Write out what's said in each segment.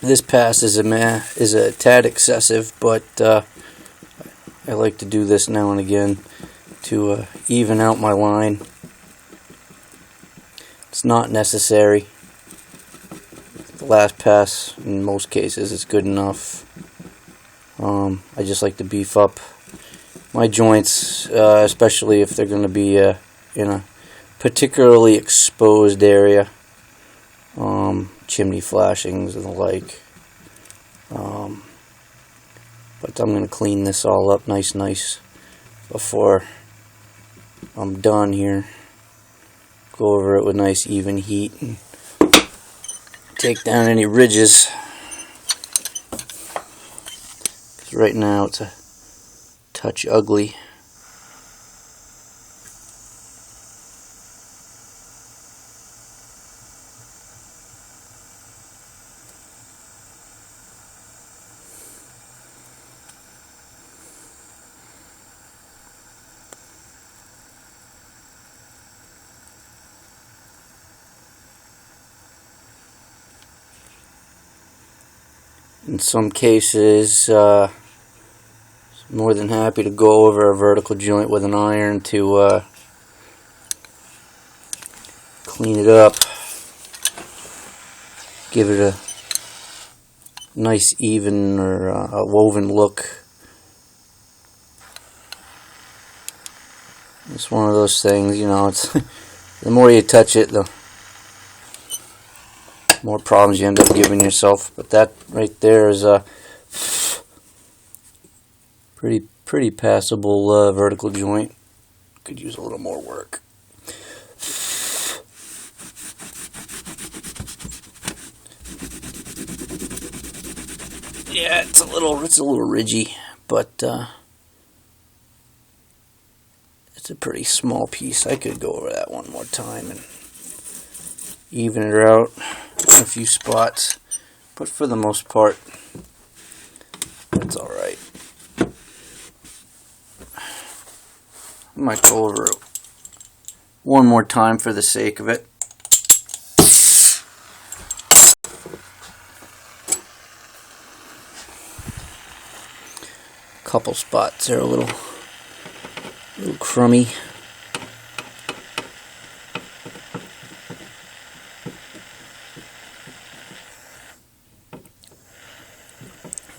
This pass is a tad excessive, but I like to do this now and again to even out my line. It's not necessary. The last pass, in most cases, is good enough. I just like to beef up my joints, especially if they're going to be in a particularly exposed area, chimney flashings and the like. But I'm going to clean this all up nice before I'm done here. Go over it with nice even heat and take down any ridges. 'Cause right now it's a touch ugly. In some cases, more than happy to go over a vertical joint with an iron to clean it up, give it a nice even or a woven look. It's one of those things, you know, it's the more you touch it, the more problems you end up giving yourself. But that right there is a pretty passable vertical joint. Could use a little more work. Yeah, it's a little ridgy, but it's a pretty small piece. I could go over that one more time and even it out in a few spots, but for the most part, that's alright. I might go over it one more time for the sake of it. Couple spots are a little crummy.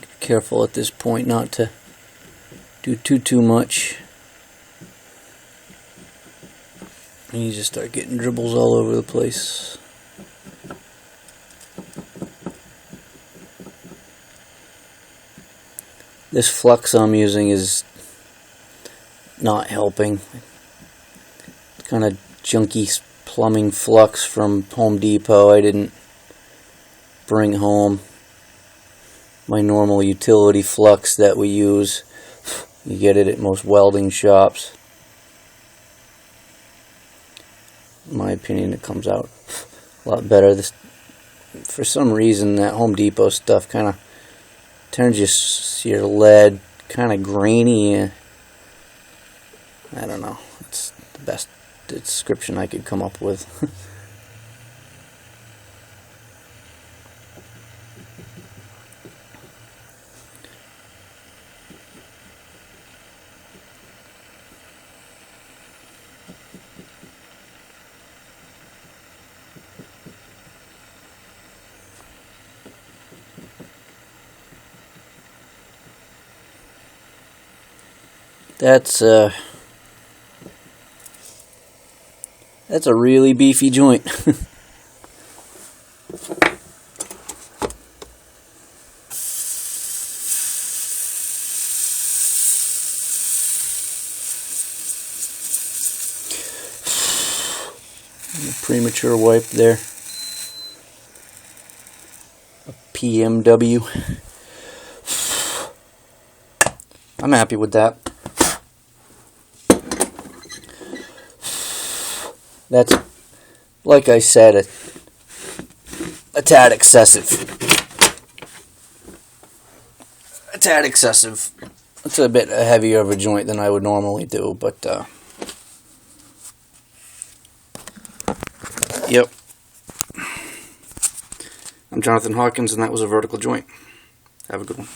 Be careful at this point not to do too much. And you just start getting dribbles all over the place. This flux I'm using is not helping. It's kind of junky plumbing flux from Home Depot. I didn't bring home my normal utility flux that we use. You get it at most welding shops. In my opinion, it comes out a lot better. For some reason, that Home Depot stuff kind of turns your lead kind of grainy. I don't know. It's the best description I could come up with. That's a really beefy joint. Premature wipe there. A PMW. I'm happy with that. That's, like I said, a tad excessive. A tad excessive. It's a bit heavier of a joint than I would normally do, but yep. I'm Jonathan Hawkins, and that was a vertical joint. Have a good one.